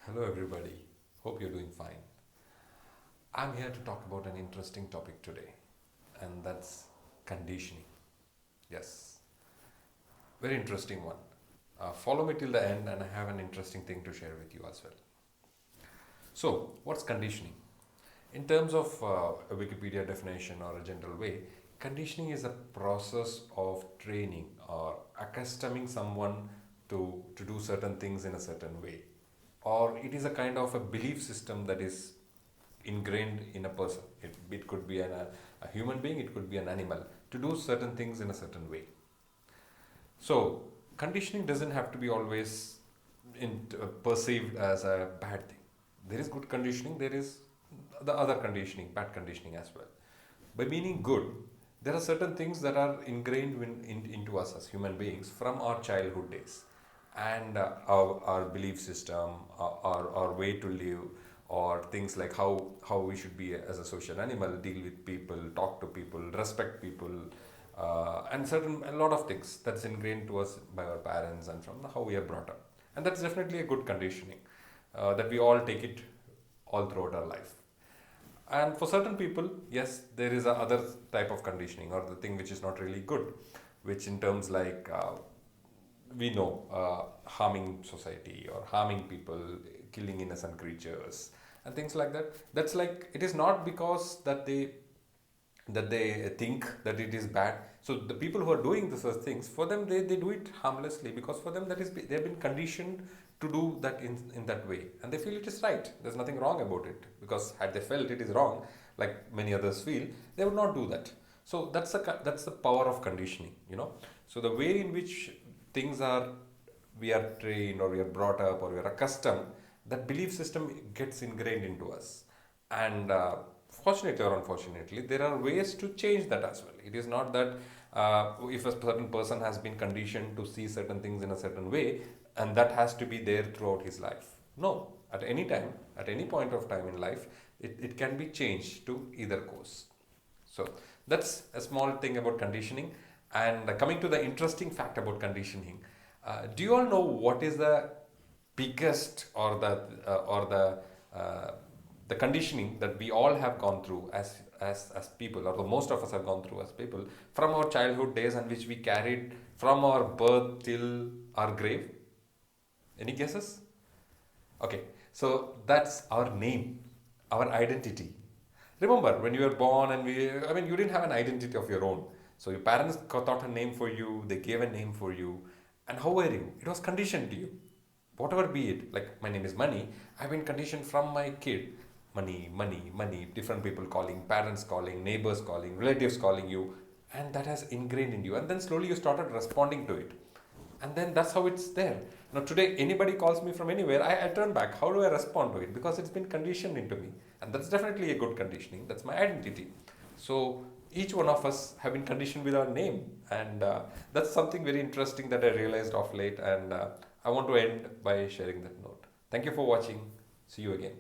Hello, everybody. Hope you're doing fine. I'm here to talk about an interesting topic today, and that's conditioning. Yes, very interesting one. Follow me till the end, and I have an interesting thing to share with you as well. So, what's conditioning? In terms of a Wikipedia definition or a general way, conditioning is a process of training or accustoming someone to do certain things in a certain way. Or it is a kind of a belief system that is ingrained in a person. It could be a human being, it could be an animal, to do certain things in a certain way. So, conditioning doesn't have to be always perceived as a bad thing. There is good conditioning, there is the other conditioning, bad conditioning as well. By meaning good, there are certain things that are ingrained into us as human beings from our childhood days, and our belief system, our way to live, or things like how we should be as a social animal, deal with people, talk to people, respect people, and certain a lot of things that's ingrained to us by our parents and from how we are brought up, and that's definitely a good conditioning that we all take it all throughout our life. And for certain people, yes, there is a other type of conditioning or the thing which is not really good, which in terms like we know harming society or harming people, killing innocent creatures and things like that. That's like it is not because that they think that it is bad. So the people who are doing this things, for them they do it harmlessly because for them that is they have been conditioned to do that in that way, and they feel it is right. There's nothing wrong about it, because had they felt it is wrong, like many others feel, they would not do that. So that's the power of conditioning. So the way in which things are, we are trained or we are brought up or we are accustomed, that belief system gets ingrained into us. And fortunately or unfortunately, there are ways to change that as well. It is not that if a certain person has been conditioned to see certain things in a certain way, and that has to be there throughout his life. No, at any time, at any point of time in life, it can be changed to either course. So that's a small thing about conditioning. And coming to the interesting fact about conditioning, do you all know what is the biggest or the conditioning that we all have gone through as people, or the most of us have gone through as people, from our childhood days, and which we carried from our birth till our grave? Any guesses? Okay, so that's our name, our identity. Remember, when you were born, and I mean, you didn't have an identity of your own. So your parents thought a name for you, they gave a name for you, and how were you? It was conditioned to you. Whatever be it, like my name is Money, I've been conditioned from my kid. Money, money, money, different people calling, parents calling, neighbors calling, relatives calling you, and that has ingrained in you. And then slowly you started responding to it, and then that's how it's there. Now today anybody calls me from anywhere, I turn back. How do I respond to it? Because it's been conditioned into me, and that's definitely a good conditioning. That's my identity. So each one of us have been conditioned with our name, and that's something very interesting that I realized of late, and I want to end by sharing that note. Thank you for watching. See you again.